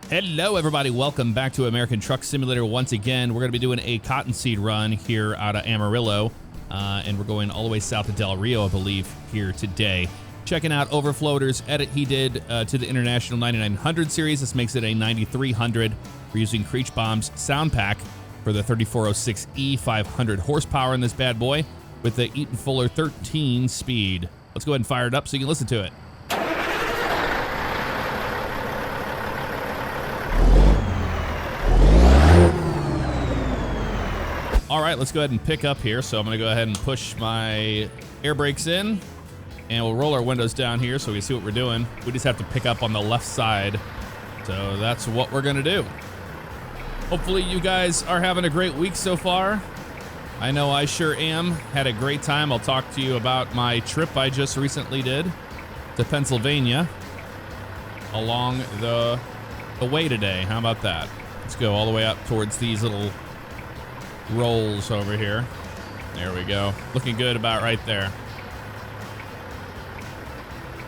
Hello, everybody. Welcome back to American Truck Simulator once again. We're going to be doing a cottonseed run here out of Amarillo, and we're going all the way south of Del Rio, I believe, here today. Checking out Overfloater's edit he did to the International 9900 series. This makes it a 9300. We're using Creech Bomb's sound pack for the 3406E 500 horsepower in this bad boy with the Eaton Fuller 13 speed. Let's go ahead and fire it up so you can listen to it. All right, let's go ahead and pick up here. So I'm gonna go ahead and push my air brakes in, and we'll roll our windows down here so we can see what we're doing. We just have to pick up on the left side. So that's what we're gonna do. Hopefully you guys are having a great week so far. I know I sure am. Had a great time. I'll talk to you about my trip I just recently did to Pennsylvania along the way today. How about that? Let's go all the way up towards these little rolls over here. There we go. Looking good about right there.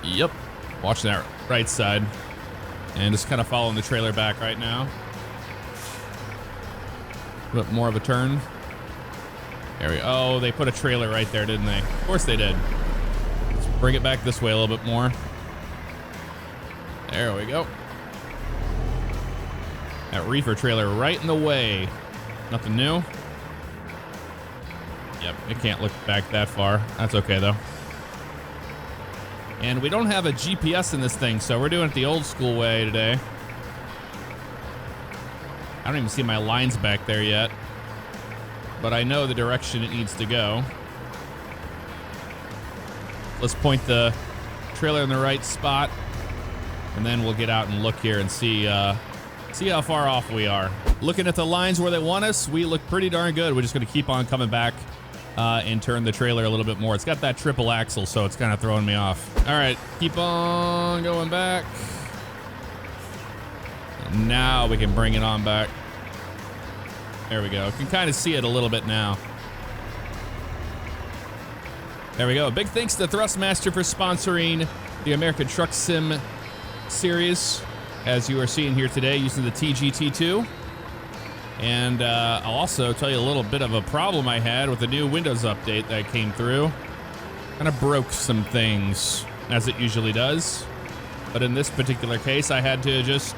Yep. Watching that right side. And just kind of following the trailer back right now. A bit more of a turn. There we go. Oh, they put a trailer right there, didn't they? Of course they did. Let's bring it back this way a little bit more. There we go. That reefer trailer right in the way. Nothing new. Yep, it can't look back that far. That's okay, though. And we don't have a GPS in this thing, so we're doing it the old school way today. I don't even see my lines back there yet, but I know the direction it needs to go. Let's point the trailer in the right spot, and then we'll get out and look here and see how far off we are. Looking at the lines where they want us, we look pretty darn good. We're just going to keep on coming back and turn the trailer a little bit more. It's got that triple axle, so it's kind of throwing me off. All right, keep on going back. And now we can bring it on back. There we go. You can kind of see it a little bit now. There we go. Big thanks to Thrustmaster for sponsoring the American Truck Sim series, as you are seeing here today, using the TGT2. And I'll also tell you a little bit of a problem I had with the new Windows update that came through. Kind of broke some things, as it usually does. But in this particular case, I had to just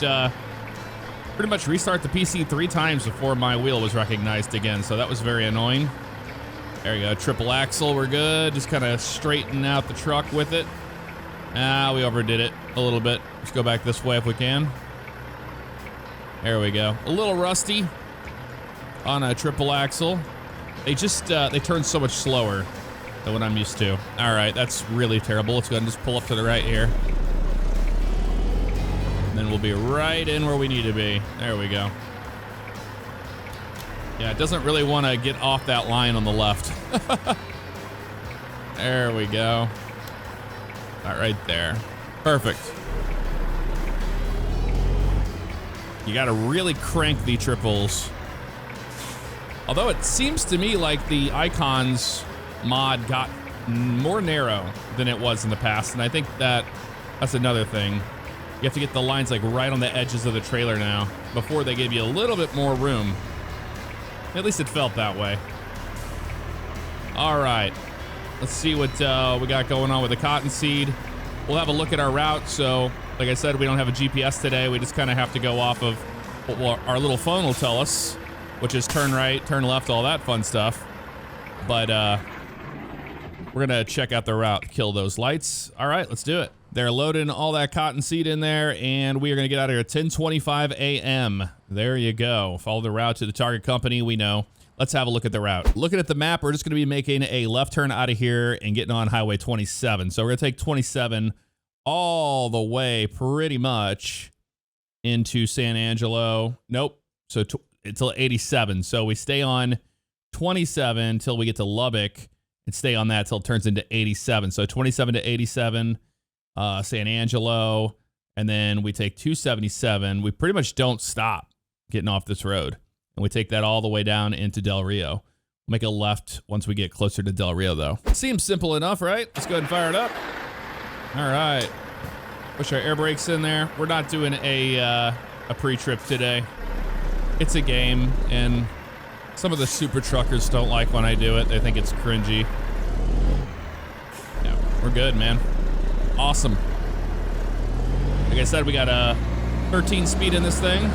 pretty much restart the PC 3 times before my wheel was recognized again. So that was very annoying. There you go, triple axle, we're good. Just kind of straighten out the truck with it. We overdid it a little bit. Let's go back this way if we can. There we go. A little rusty on a triple axle. They just, they turn so much slower than what I'm used to. All right, that's really terrible. Let's go ahead and just pull up to the right here. And then we'll be right in where we need to be. There we go. Yeah, it doesn't really want to get off that line on the left. There we go. Right there. Perfect. You got to really crank the triples. Although it seems to me like the icons mod got more narrow than it was in the past, and I think that's another thing. You have to get the lines like right on the edges of the trailer now. Before they gave you a little bit more room. At least it felt that way. All right. Let's see what we got going on with the cottonseed. We'll have a look at our route. So, like I said, we don't have a GPS today. We just kind of have to go off of what our little phone will tell us, which is turn right, turn left, all that fun stuff. But we're going to check out the route, kill those lights. All right, let's do it. They're loading all that cottonseed in there, and we are going to get out of here at 10:25 a.m. There you go. Follow the route to the target company. We know. Let's have a look at the route. Looking at the map, we're just going to be making a left turn out of here and getting on Highway 27. So we're going to take 27 all the way pretty much into San Angelo. Nope. So until 87. So we stay on 27 until we get to Lubbock and stay on that till it turns into 87. So 27 to 87, San Angelo, and then we take 277. We pretty much don't stop getting off this road. And we take that all the way down into Del Rio. We'll make a left once we get closer to Del Rio, though. Seems simple enough, right? Let's go ahead and fire it up. All right. Push our air brakes in there. We're not doing a a pre-trip today. It's a game, and some of the super truckers don't like when I do it. They think it's cringy. Yeah, we're good, man. Awesome. Like I said, we got a 13 speed in this thing.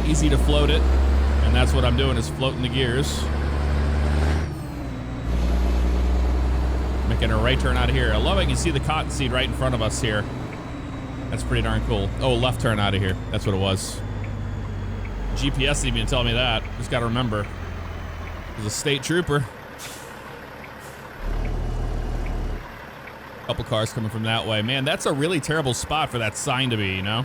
Easy to float it, and that's what I'm doing, is floating the gears. Making a right turn out of here. I love I can see the cottonseed right in front of us here. That's pretty darn cool. Oh, left turn out of here. That's what it was. GPS didn't even tell me that. Just got to remember. There's a state trooper. Couple cars coming from that way. Man, that's a really terrible spot for that sign to be, you know?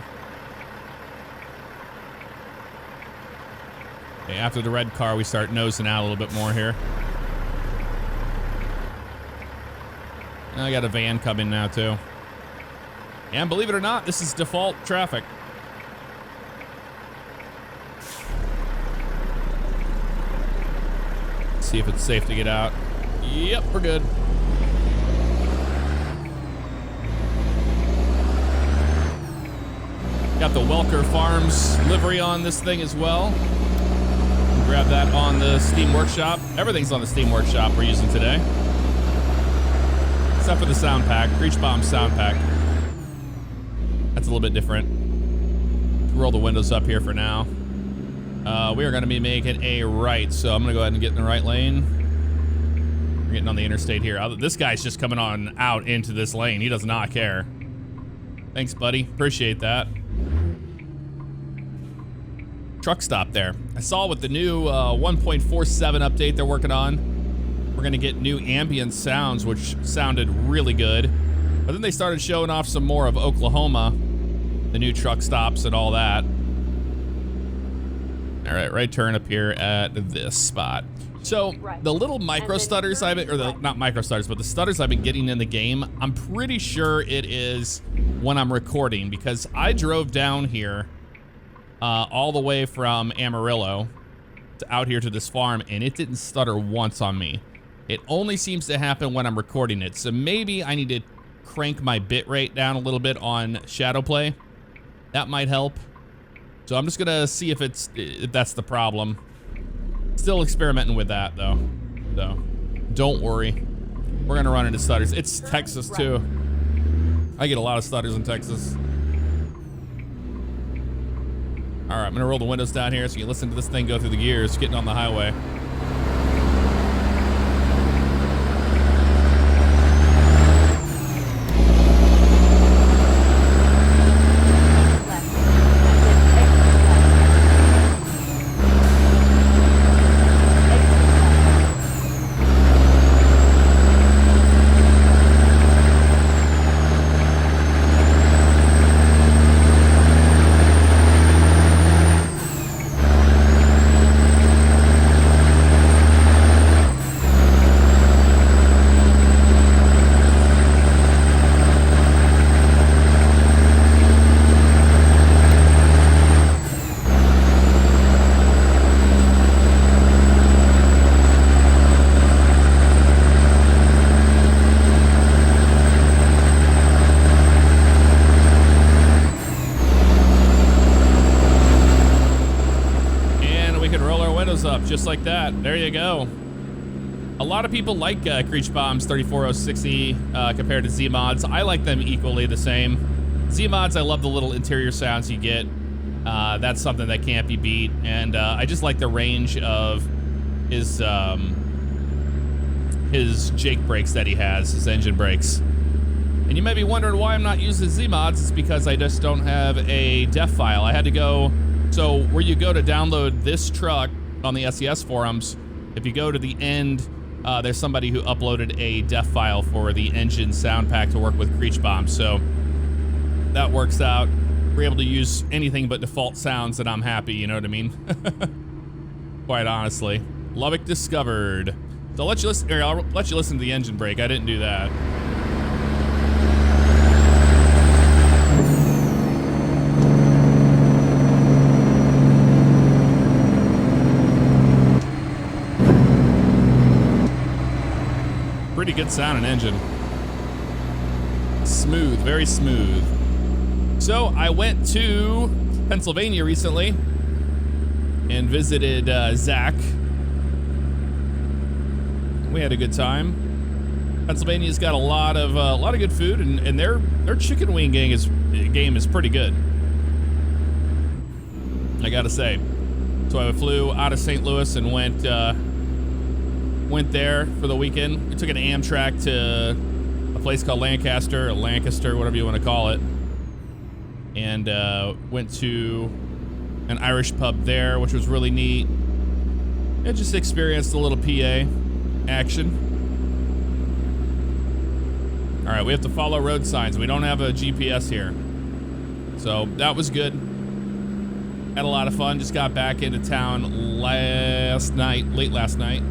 Okay, after the red car, we start nosing out a little bit more here. I got a van coming now, too. And believe it or not, this is default traffic. See if it's safe to get out. Yep, we're good. Got the Welker Farms livery on this thing as well. Grab that on the Steam Workshop. Everything's on the Steam Workshop we're using today. Except for the sound pack, Breach Bomb sound pack. That's a little bit different. Roll the windows up here for now. We are going to be making a right, so I'm going to go ahead and get in the right lane. We're getting on the interstate here. This guy's just coming on out into this lane. He does not care. Thanks, buddy. Appreciate that. Truck stop there. I saw with the new 1.47 update they're working on, we're going to get new ambient sounds, which sounded really good. But then they started showing off some more of Oklahoma, the new truck stops and all that. All right, right turn up here at this spot. So the little micro stutters I've been, or the, not micro stutters, but the stutters I've been getting in the game, I'm pretty sure it is when I'm recording, because I drove down here all the way from Amarillo to out here to this farm, and it didn't stutter once on me. It only seems to happen when I'm recording it. So maybe I need to crank my bit rate down a little bit on Shadowplay. That might help. So I'm just gonna see if that's the problem. Still experimenting with that though. So don't worry. We're gonna run into stutters. It's Texas too. I get a lot of stutters in Texas. All right, I'm gonna roll the windows down here so you can listen to this thing go through the gears, getting on the highway. Just like that. There you go. A lot of people like Creech Bomb's 34060 compared to Z-Mods. I like them equally the same. Z-Mods, I love the little interior sounds you get. That's something that can't be beat. And I just like the range of his Jake brakes that he has, his engine brakes. And you may be wondering why I'm not using Z-Mods. It's because I just don't have a def file. I had to go, so where you go to download this truck on the SES forums, if you go to the end, there's somebody who uploaded a def file for the engine sound pack to work with Creech Bomb. So that works out. We're able to use anything but default sounds and I'm happy, you know what I mean? Quite honestly. Lubbock discovered. So I'll let you listen, or I'll let you listen to the engine brake. I didn't do that. Pretty good sounding engine. Smooth, very smooth. So I went to Pennsylvania recently and visited Zach. We had a good time. Pennsylvania's got a lot of good food, and their chicken wing game is pretty good, I gotta say. So I flew out of St. Louis and went there for the weekend. We took an Amtrak to a place called Lancaster, or Lancaster, whatever you want to call it, and went to an Irish pub there, which was really neat. And just experienced a little PA action. All right, we have to follow road signs. We don't have a GPS here. So that was good. Had a lot of fun. Just got back into town late last night.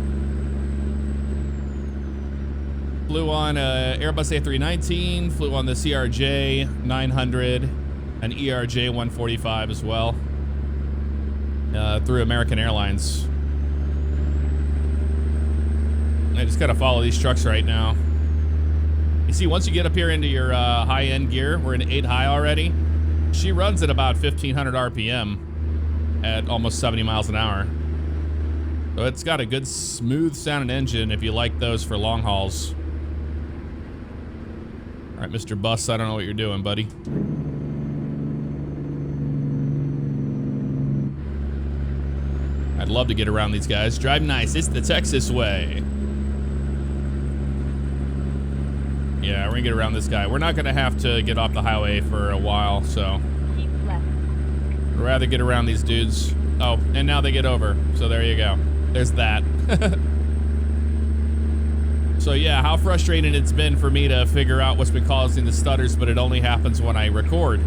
Flew on Airbus A319, flew on the CRJ 900, and ERJ 145 as well, through American Airlines. I just gotta follow these trucks right now. You see, once you get up here into your high-end gear, we're in 8 high already. She runs at about 1,500 RPM at almost 70 miles an hour. So it's got a good smooth sounding engine if you like those for long hauls. All right, Mr. Bus, I don't know what you're doing, buddy. I'd love to get around these guys. Drive nice, it's the Texas way. Yeah, we're gonna get around this guy. We're not gonna have to get off the highway for a while, so. Keep left. I'd rather get around these dudes. Oh, and now they get over, so there you go. There's that. So yeah, how frustrating it's been for me to figure out what's been causing the stutters, but it only happens when I record.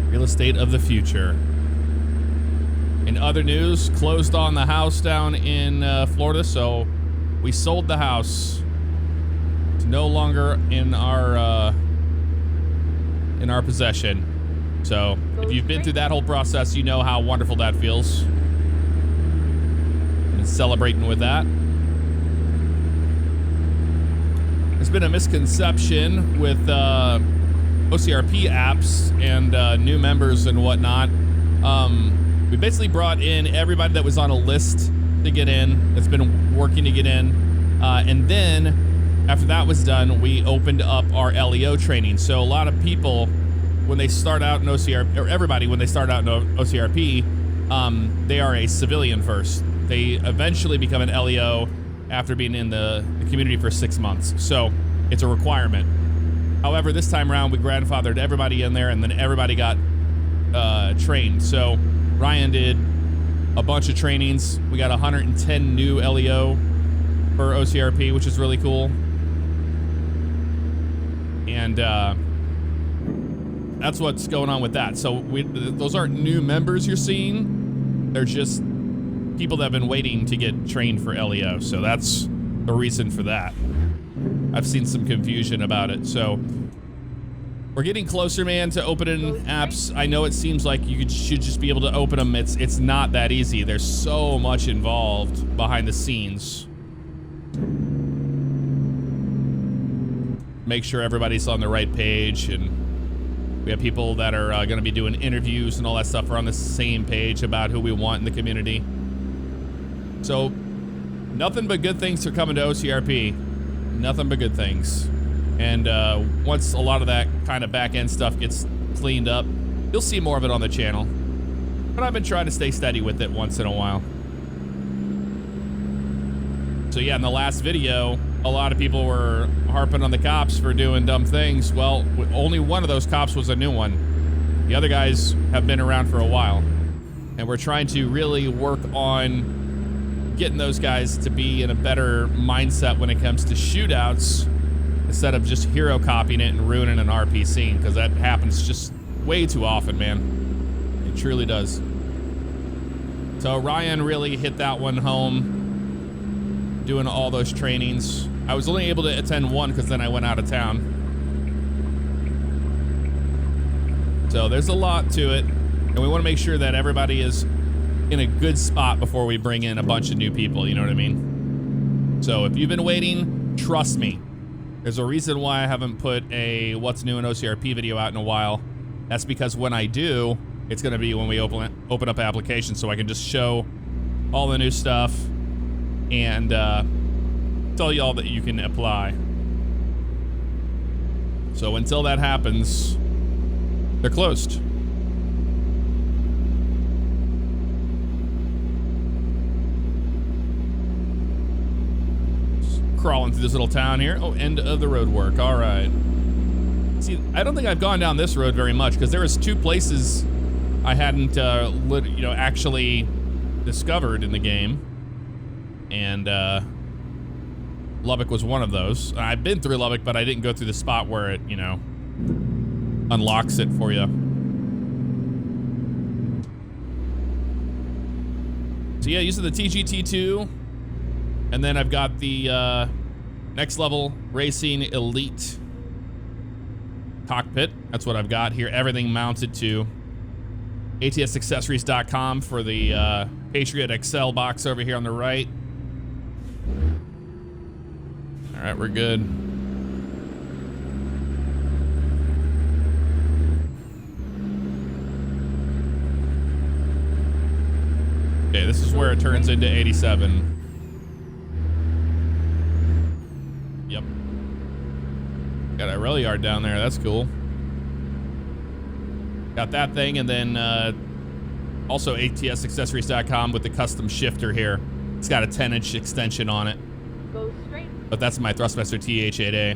Real estate of the future. In other news, closed on the house down in Florida, so we sold the house. It's no longer in our possession. So if you've been through that whole process, you know how wonderful that feels. And celebrating with that. There's been a misconception with OCRP apps and new members and whatnot. We basically brought in everybody that was on a list to get in, that's been working to get in. And then after that was done, we opened up our LEO training. So a lot of people, when they start out in OCRP, or everybody, when they start out in OCRP, they are a civilian first. They eventually become an LEO after being in the community for 6 months. So it's a requirement. However, this time around, we grandfathered everybody in there, and then everybody got trained. So Ryan did a bunch of trainings. We got 110 new LEO for OCRP, which is really cool. And that's what's going on with that. So those aren't new members you're seeing. They're just people that have been waiting to get trained for LEO. So that's the reason for that. I've seen some confusion about it. So we're getting closer, man, to opening apps. I know it seems like you should just be able to open them. It's not that easy. There's so much involved behind the scenes. Make sure everybody's on the right page, and we have people that are going to be doing interviews and all that stuff are on the same page about who we want in the community. So nothing but good things are coming to OCRP. Nothing but good things. And once a lot of that kind of back-end stuff gets cleaned up, you'll see more of it on the channel. But I've been trying to stay steady with it once in a while. So yeah, in the last video, a lot of people were harping on the cops for doing dumb things. Well, only one of those cops was a new one. The other guys have been around for a while. And we're trying to really work on getting those guys to be in a better mindset when it comes to shootouts, instead of just hero copying it and ruining an RP scene, because that happens just way too often, man. It truly does. So Ryan really hit that one home, doing all those trainings. I was only able to attend one because then I went out of town. So there's a lot to it, and we want to make sure that everybody is in a good spot before we bring in a bunch of new people, you know what I mean? So if you've been waiting, trust me. There's a reason why I haven't put a What's New in OCRP video out in a while. That's because when I do, it's going to be when we open up applications, so I can just show all the new stuff and tell you all that you can apply. So until that happens, they're closed. Just crawling through this little town here. Oh, end of the road work. All right. See, I don't think I've gone down this road very much because there was 2 places I hadn't, actually discovered in the game, and Lubbock was one of those. I've been through Lubbock, but I didn't go through the spot where it, unlocks it for you. So yeah, using the TGT2, and then I've got the next level racing elite cockpit. That's what I've got here. Everything mounted to ATSaccessories.com for the Patriot XL box over here on the right. All right, we're good. Okay, this is where it turns into 87. Yep. Got a rail yard down there. That's cool. Got that thing, and then also ATSaccessories.com with the custom shifter here. It's got a 10-inch extension on it. Go straight. But that's my Thrustmaster TH8A.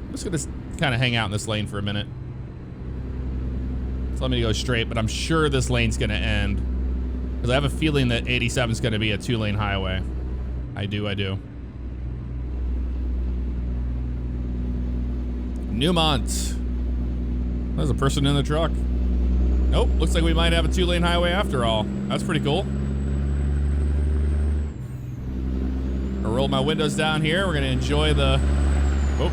I'm just gonna kind of hang out in this lane for a minute. So let me go straight, but I'm sure this lane's gonna end, because I have a feeling that 87 is gonna be a 2-lane highway. I do. Newmont. There's a person in the truck. Nope, looks like we might have a 2-lane highway after all. That's pretty cool. I'll roll my windows down here. We're gonna enjoy the... Oh.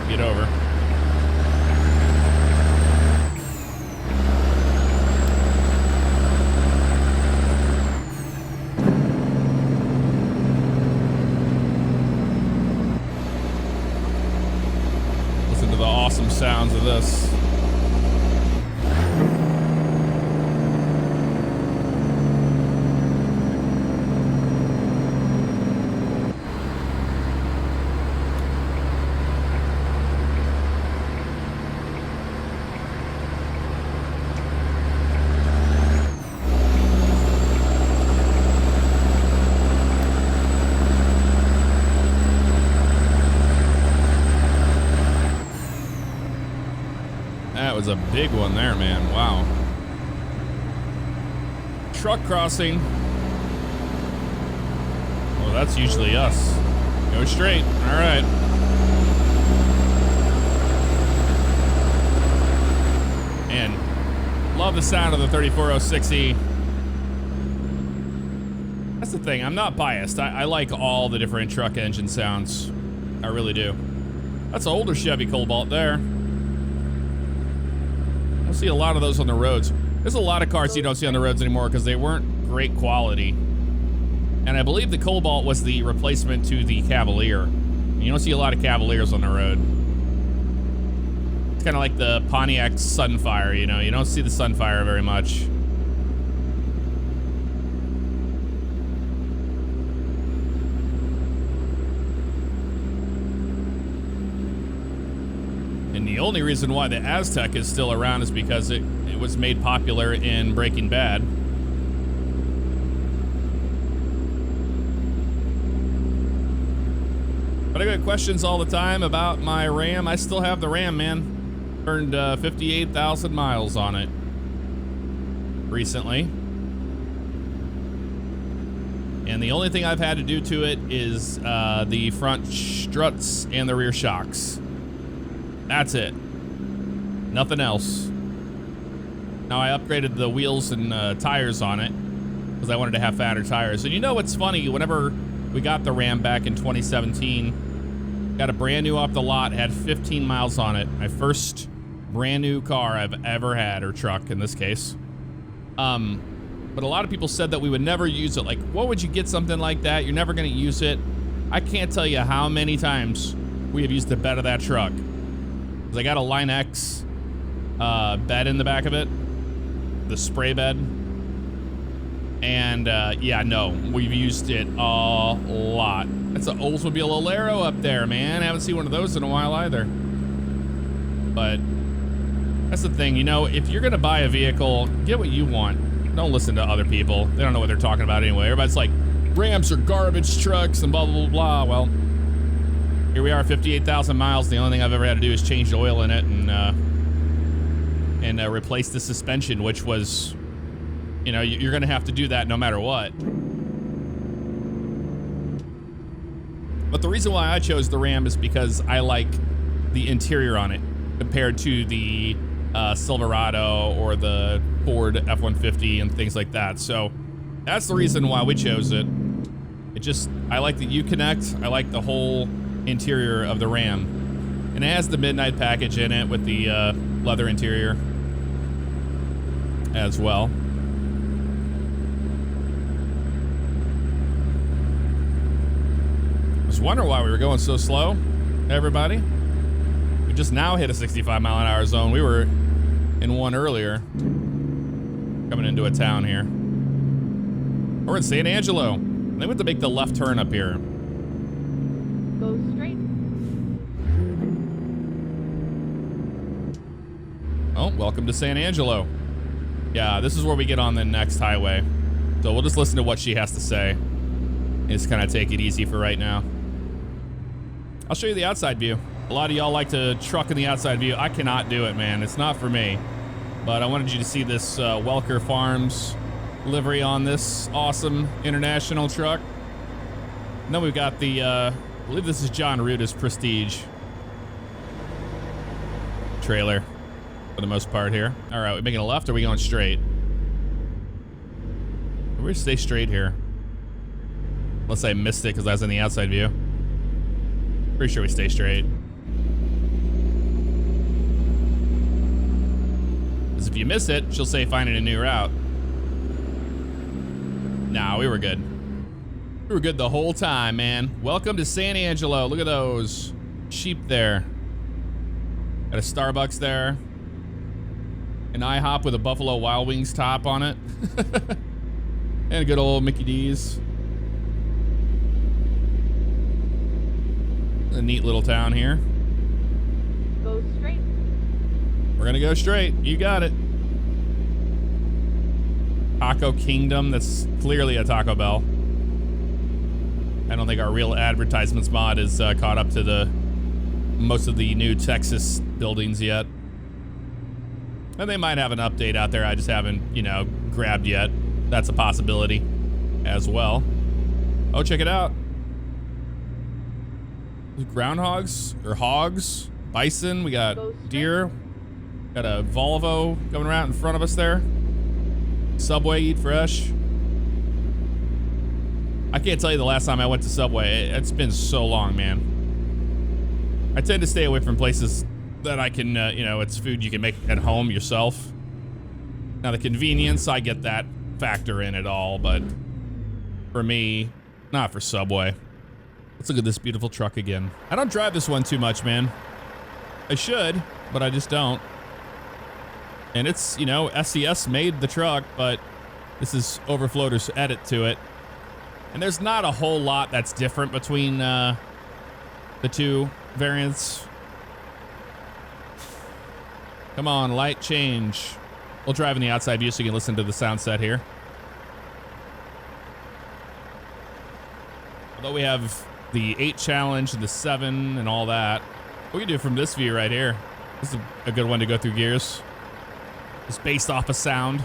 Get over. Listen to the awesome sounds of this. That was a big one there, man. Wow. Truck crossing. Well, that's usually us. Go straight. All right. And love the sound of the 3406E. That's the thing. I'm not biased. I like all the different truck engine sounds. I really do. That's an older Chevy Cobalt there. I see a lot of those on the roads. There's a lot of cars you don't see on the roads anymore because they weren't great quality. And I believe the Cobalt was the replacement to the Cavalier. You don't see a lot of Cavaliers on the road. It's kind of like the Pontiac Sunfire, you know? You don't see the Sunfire very much. And the only reason why the Aztec is still around is because it was made popular in Breaking Bad. But I get questions all the time about my Ram. I still have the Ram, man. Earned 58,000 miles on it recently. And the only thing I've had to do to it is the front struts and the rear shocks. That's it. Nothing else. Now I upgraded the wheels and tires on it because I wanted to have fatter tires. And you know what's funny? Whenever we got the Ram back in 2017, got a brand new off the lot, had 15 miles on it. My first brand new car I've ever had, or truck in this case. But a lot of people said that we would never use it. Like, what would you get something like that? You're never going to use it. I can't tell you how many times we have used the bed of that truck. 'Cause I got a Line X bed in the back of it, the spray bed. And yeah, no, we've used it a lot. That's an Oldsmobile Alero up there, man. I haven't seen one of those in a while either. But that's the thing, you know, if you're gonna buy a vehicle, get what you want. Don't listen to other people. They don't know what they're talking about anyway. Everybody's like, Rams are garbage trucks and blah, blah, blah, blah. Well, here we are, 58,000 miles. The only thing I've ever had to do is change the oil in it and replace the suspension, which was, you know, you're going to have to do that no matter what. But the reason why I chose the Ram is because I like the interior on it compared to the Silverado or the Ford F-150 and things like that. So that's the reason why we chose it. I like the Uconnect. I like the whole interior of the Ram. And it has the Midnight package in it with the leather interior as well. I was wondering why we were going so slow, everybody. We just now hit a 65 mile an hour zone. We were in one earlier, coming into a town here. We're in San Angelo. They went to make the left turn up here. Go straight. Oh, welcome to San Angelo. Yeah, this is where we get on the next highway. So we'll just listen to what she has to say and just kind of take it easy for right now. I'll show you the outside view. A lot of y'all like to truck in the outside view. I cannot do it, man. It's not for me. But I wanted you to see this Welker Farms livery on this awesome international truck. And then we've got the, I believe this is John Ruta's Prestige trailer for the most part here. All right, we making a left or are we going straight? We're gonna stay straight here. Unless I missed it because I was in the outside view. Pretty sure we stay straight. Because if you miss it, she'll say finding a new route. Nah, we were good. We were good the whole time, man. Welcome to San Angelo. Look at those sheep there. Got a Starbucks there. An IHOP with a Buffalo Wild Wings top on it. And a good old Mickey D's. A neat little town here. Go straight. We're gonna go straight. You got it. Taco Kingdom. That's clearly a Taco Bell. I don't think our real advertisements mod is caught up to the most of the new Texas buildings yet. And they might have an update out there I just haven't, you know, grabbed yet. That's a possibility as well. Oh, check it out. Groundhogs or hogs, bison. We got deer. Got a Volvo coming around in front of us there. Subway, eat fresh. I can't tell you the last time I went to Subway. It's been so long, man. I tend to stay away from places that I can, you know, it's food you can make at home yourself. Now the convenience, I get that factor in it all, but for me, not for Subway. Let's look at this beautiful truck again. I don't drive this one too much, man. I should, but I just don't. And it's, you know, SCS made the truck, but this is Overfloater's edit to it. And there's not a whole lot that's different between the two variants. Come on, light change. We'll drive in the outside view so you can listen to the sound set here. Although we have the 8 challenge and the 7 and all that. We can do it from this view right here. This is a good one to go through gears. It's based off of sound.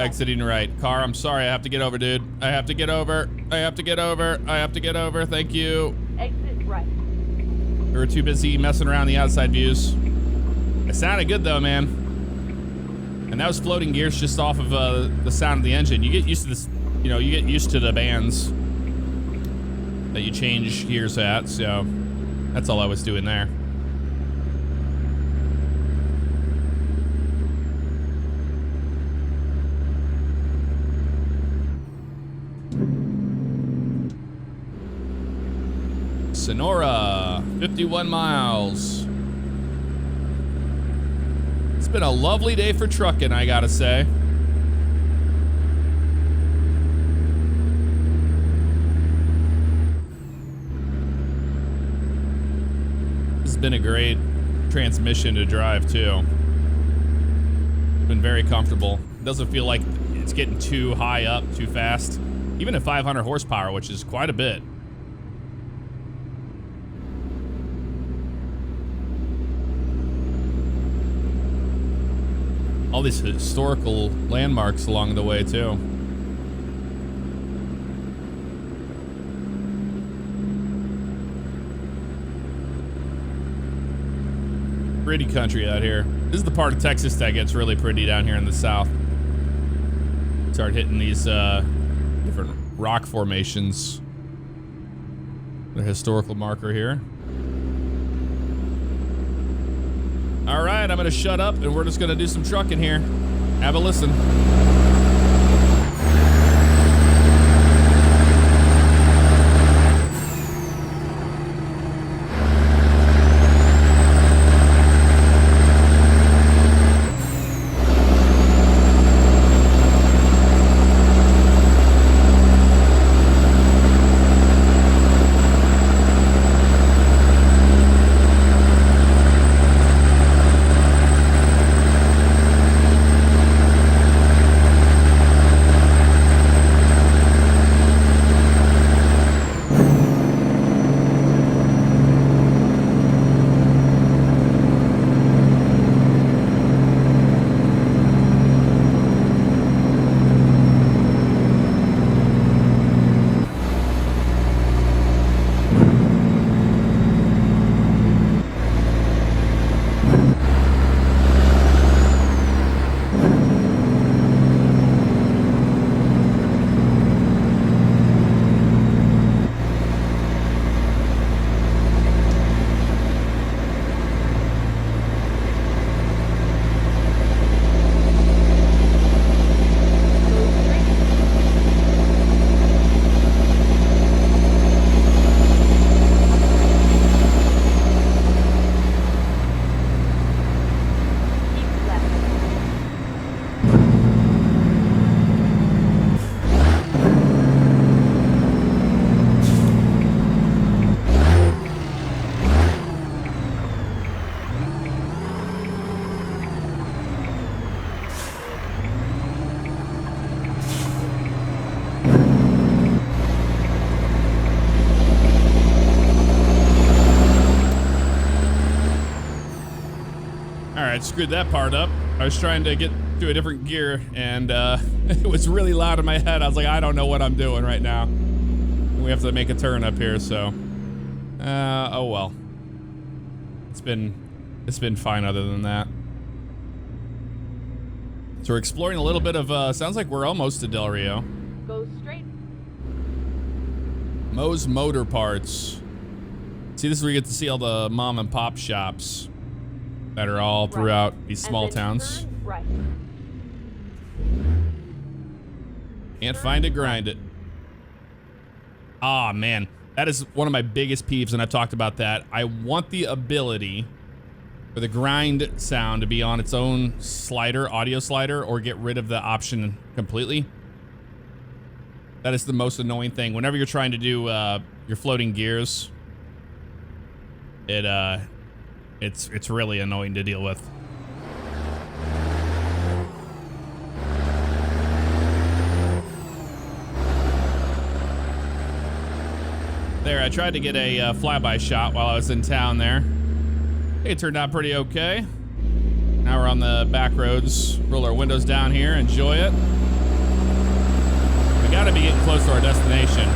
Exiting right. Car, I'm sorry. I have to get over, dude. I have to get over. I have to get over. I have to get over. Thank you. Exit right. We were too busy messing around the outside views. It sounded good though, man. And that was floating gears just off of the sound of the engine. You get used to this, you know, you get used to the bands that you change gears at, so that's all I was doing there. Sonora, 51 miles. It's been a lovely day for trucking, I gotta say. This has been a great transmission to drive too. Been very comfortable. It doesn't feel like it's getting too high up too fast. Even at 500 horsepower, which is quite a bit. All these historical landmarks along the way too. Pretty country out here. This is the part of Texas that gets really pretty down here in the south. Start hitting these different rock formations. The historical marker here. All right, I'm gonna shut up and we're just gonna do some trucking here. Have a listen. I screwed that part up. I was trying to get to a different gear and it was really loud in my head. I was like, I don't know what I'm doing right now. We have to make a turn up here, so oh well. It's been fine other than that. So we're exploring a little bit of sounds like we're almost to Del Rio. Go straight. Moe's Motor Parts. See, this is where you get to see all the mom and pop shops that are all throughout these small towns. Right. Can't find it, grind it. Ah, man. That is one of my biggest peeves, and I've talked about that. I want the ability for the grind sound to be on its own slider, audio slider, or get rid of the option completely. That is the most annoying thing. Whenever you're trying to do your floating gears, it's really annoying to deal with. There, I tried to get a flyby shot while I was in town there. It turned out pretty okay. Now we're on the back roads. Roll our windows down here, enjoy it. gotta be getting close to our destination.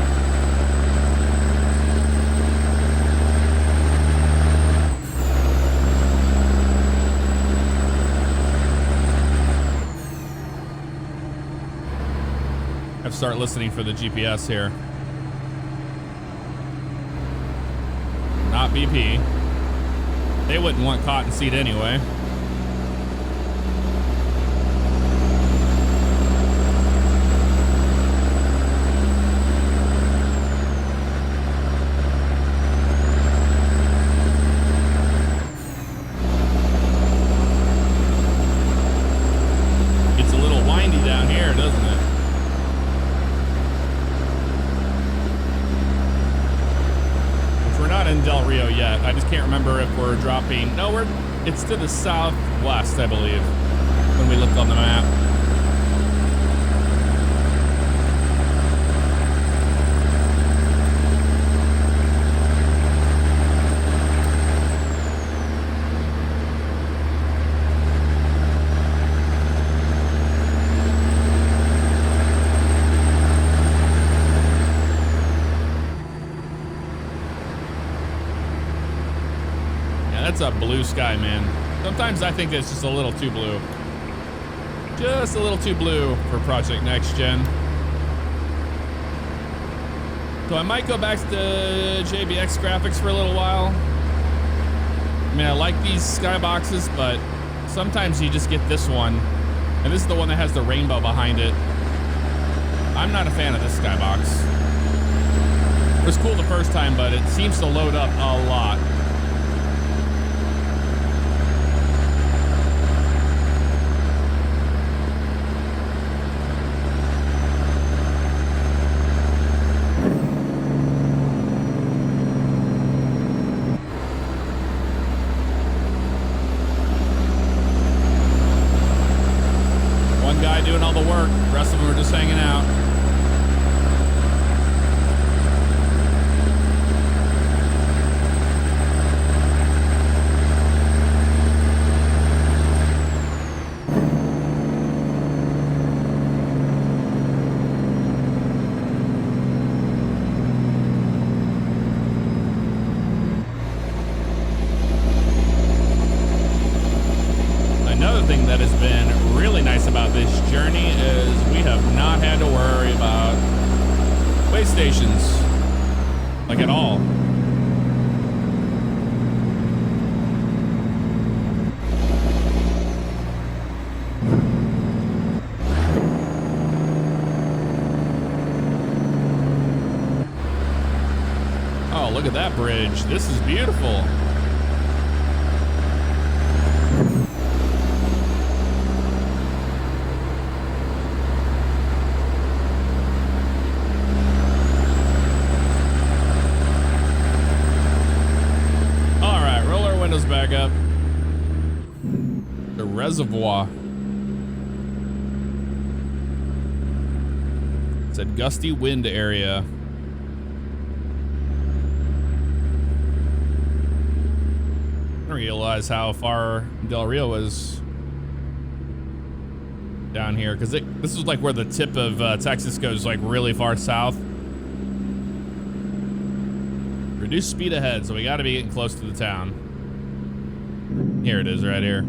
I have to start listening for the GPS here. Not BP. They wouldn't want cottonseed anyway. It's a little windy down here, doesn't it? We're not in Del Rio yet. I just can't remember if we're dropping. No, it's to the southwest, I believe, when we looked on the map. That's a blue sky, man. Sometimes I think it's just a little too blue. Just a little too blue for Project Next Gen. So I might go back to JBX graphics for a little while. I mean, I like these skyboxes, but sometimes you just get this one. And this is the one that has the rainbow behind it. I'm not a fan of this skybox. It was cool the first time, but it seems to load up a lot. Doing all the work, the rest of them are just hanging out. Another thing that has been really nice about this journey is we have not had to worry about way stations, like at all. Oh, look at that bridge. This is beautiful. Back up. The reservoir. It said gusty wind area. I didn't realize how far Del Rio was down here, because this is like where the tip of Texas goes, like really far south. Reduce speed ahead, so we got to be getting close to the town. Here it is, right here.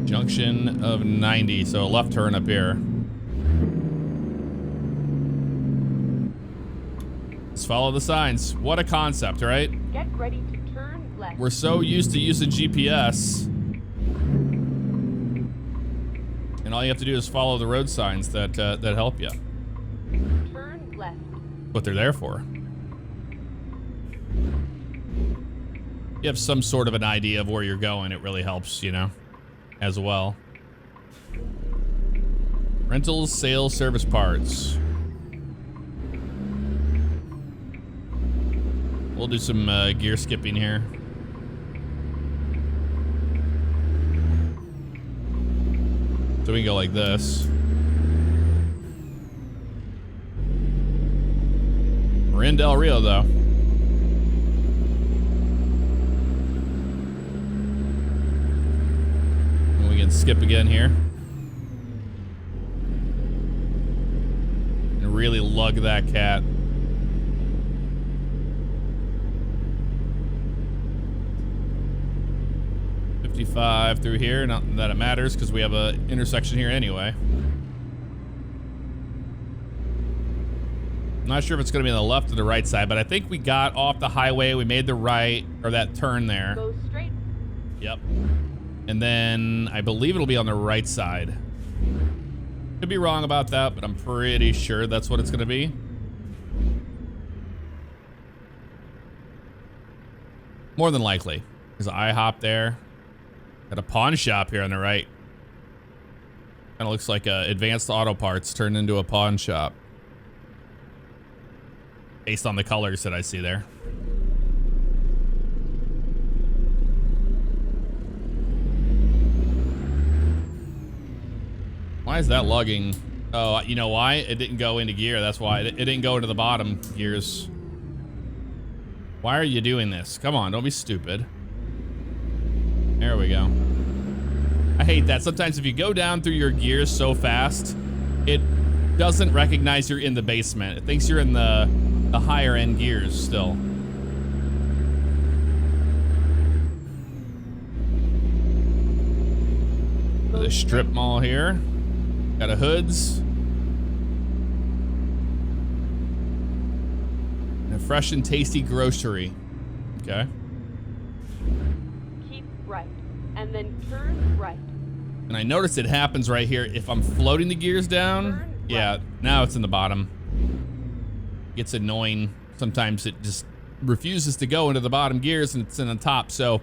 Junction of 90, so a left turn up here. Let's follow the signs. What a concept, right? Get ready to turn left. We're so used to using GPS. And all you have to do is follow the road signs that help you. Turn left. What they're there for. You have some sort of an idea of where you're going, it really helps, you know, as well. Rentals, sales, service parts. We'll do some gear skipping here. So we can go like this. We're in Del Rio, though. and skip again here. And really lug that cat. .55 through here. Not that it matters because we have a intersection here anyway. Not sure if it's going to be on the left or the right side, but I think we got off the highway. We made the right, or that turn there. Go straight. Yep. And then I believe it'll be on the right side. Could be wrong about that, but I'm pretty sure that's what it's going to be. More than likely. There's an IHOP there. Got a pawn shop here on the right. Kind of looks like Advanced Auto Parts turned into a pawn shop. Based on the colors that I see there. Why is that lugging? Oh, you know why? It didn't go into gear. That's why. It didn't go into the bottom gears. Why are you doing this? Come on, don't be stupid. There we go. I hate that. Sometimes if you go down through your gears so fast, it doesn't recognize you're in the basement. It thinks you're in the higher end gears still. The strip mall here. Got a Hoods. And a fresh and tasty grocery. Okay. Keep right. And then turn right. And I notice it happens right here. If I'm floating the gears down, yeah, now it's in the bottom. Gets annoying. Sometimes it just refuses to go into the bottom gears and it's in the top. So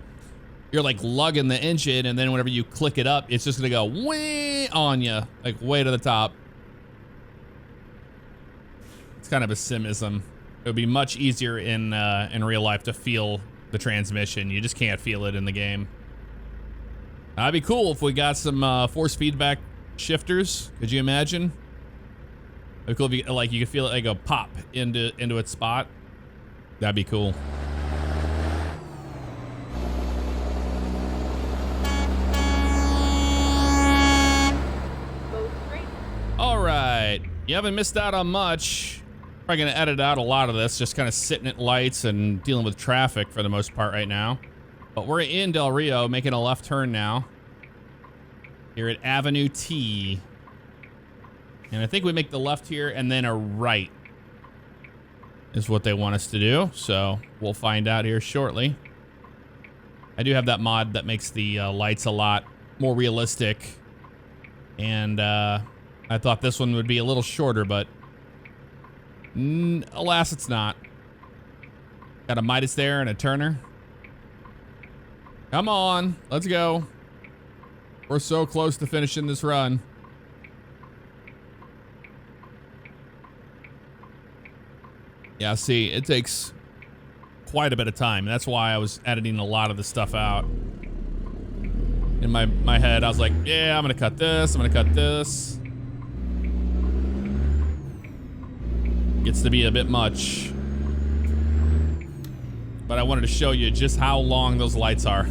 you're like lugging the engine, and then whenever you click it up, it's just gonna go way on you, like way to the top. It's kind of a simism. It would be much easier in real life to feel the transmission. You just can't feel it in the game. That'd be cool if we got some force feedback shifters. Could you imagine? It'd be cool if you, like, you could feel it like go pop into its spot. That'd be cool. Go straight. All right, you haven't missed out on much. Probably gonna edit out a lot of this, just kind of sitting at lights and dealing with traffic for the most part right now. But we're in Del Rio, making a left turn now. Here at Avenue T. And I think we make the left here and then a right is what they want us to do. So we'll find out here shortly. I do have that mod that makes the lights a lot more realistic. And I thought this one would be a little shorter, but alas, it's not. Got a Midas there and a Turner. Come on, let's go. We're so close to finishing this run. Yeah, see, it takes quite a bit of time. That's why I was editing a lot of the stuff out. In my head, I was like, yeah, I'm gonna cut this, I'm gonna cut this. Gets to be a bit much. But I wanted to show you just how long those lights are.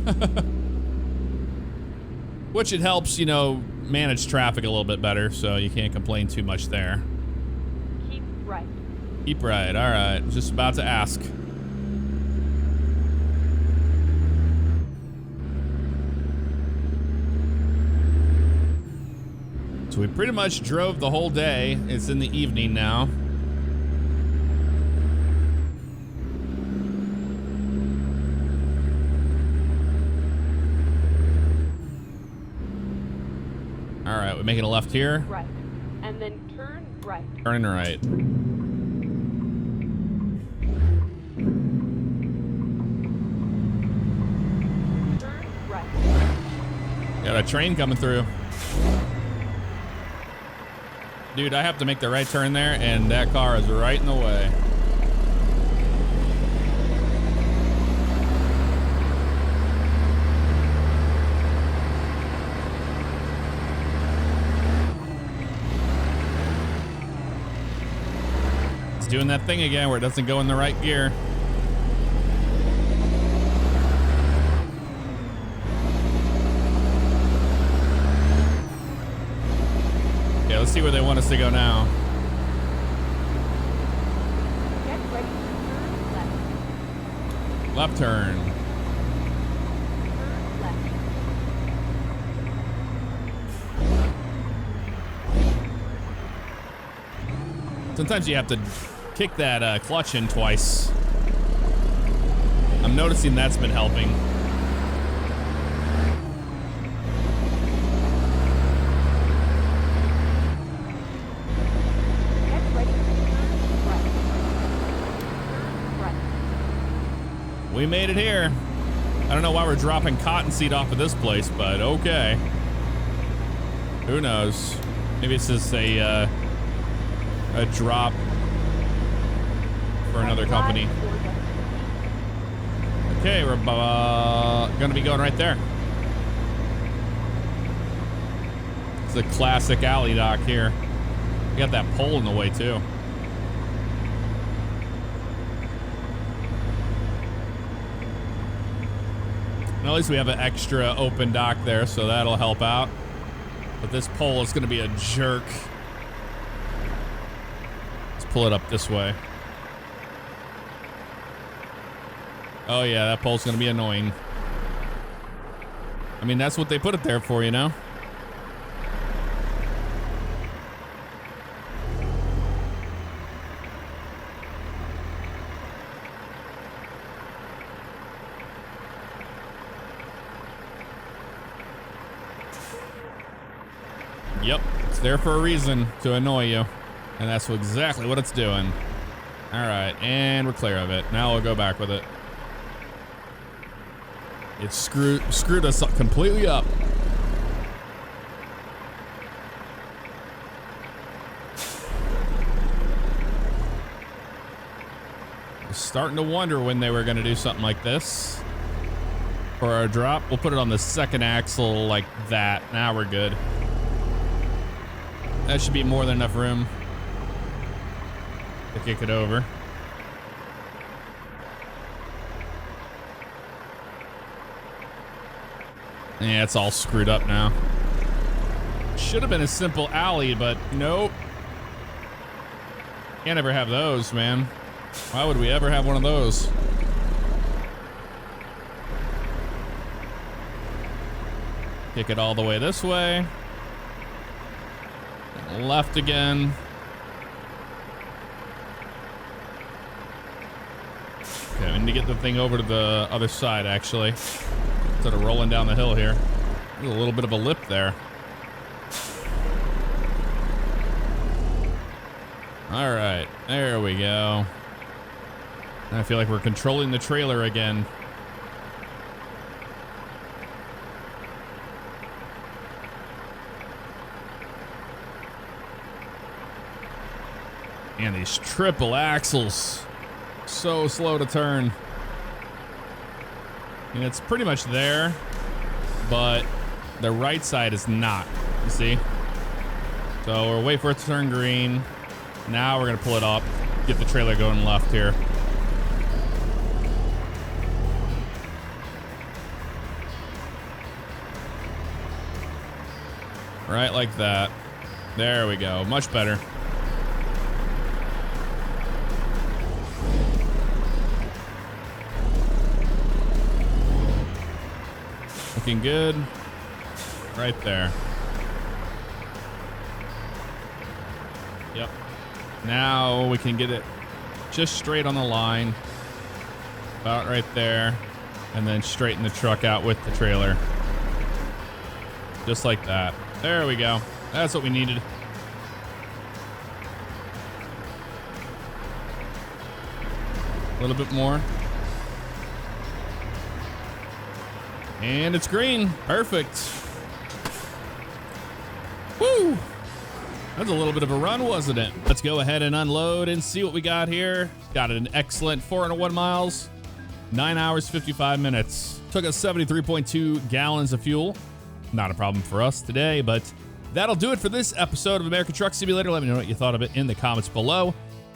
Which it helps, you know, manage traffic a little bit better, so you can't complain too much there. Keep right. Keep right, all right. Just about to ask. So we pretty much drove the whole day. It's in the evening now. All right, we're making a left here. Right. And then turn right. Turning right. Turn right. Got a train coming through. Dude, I have to make the right turn there, and that car is right in the way. It's doing that thing again where it doesn't go in the right gear. see where they want us to go now. Get ready to turn left. Left turn. Turn left. Sometimes you have to kick that clutch in twice. I'm noticing that's been helping. Get ready to turn right. Turn right. We made it here. I don't know why we're dropping cottonseed off of this place, but okay. Who knows? Maybe it's just a drop for another company. Okay, we're gonna be going right there. It's a classic alley dock here. We got that pole in the way too. And at least we have an extra open dock there, so that'll help out. But this pole is gonna be a jerk. Let's pull it up this way. Oh yeah, that pole's gonna be annoying. I mean, that's what they put it there for, you know? Yep, it's there for a reason, to annoy you. And that's exactly what it's doing. All right, and we're clear of it. Now we'll go back with it. It screwed us up completely up. I was starting to wonder when they were going to do something like this. For our drop, we'll put it on the second axle like that. Now we're good. That should be more than enough room to kick it over. Yeah, it's all screwed up now. Should have been a simple alley, but nope. Can't ever have those, man. Why would we ever have one of those? Kick it all the way this way. Left again. Okay, we need to get the thing over to the other side, actually. Instead of rolling down the hill here. There's a little bit of a lip there. All right, there we go. I feel like we're controlling the trailer again. And these triple axles, so slow to turn. And it's pretty much there, but the right side is not, you see? So we're waiting for it to turn green. Now we're gonna pull it up, get the trailer going left here. Right like that. There we go, much better. Looking good. Right there. Yep. Now we can get it just straight on the line. About right there. And then straighten the truck out with the trailer. Just like that. There we go. That's what we needed. A little bit more. And it's green. Perfect. Woo! That's a little bit of a run, wasn't it? Let's go ahead and unload and see what we got here. Got an excellent 401 miles, 9 hours, 55 minutes. Took us 73.2 gallons of fuel. Not a problem for us today, but that'll do it for this episode of American Truck Simulator. Let me know what you thought of it in the comments below.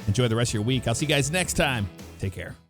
Enjoy the rest of your week. I'll see you guys next time. Take care.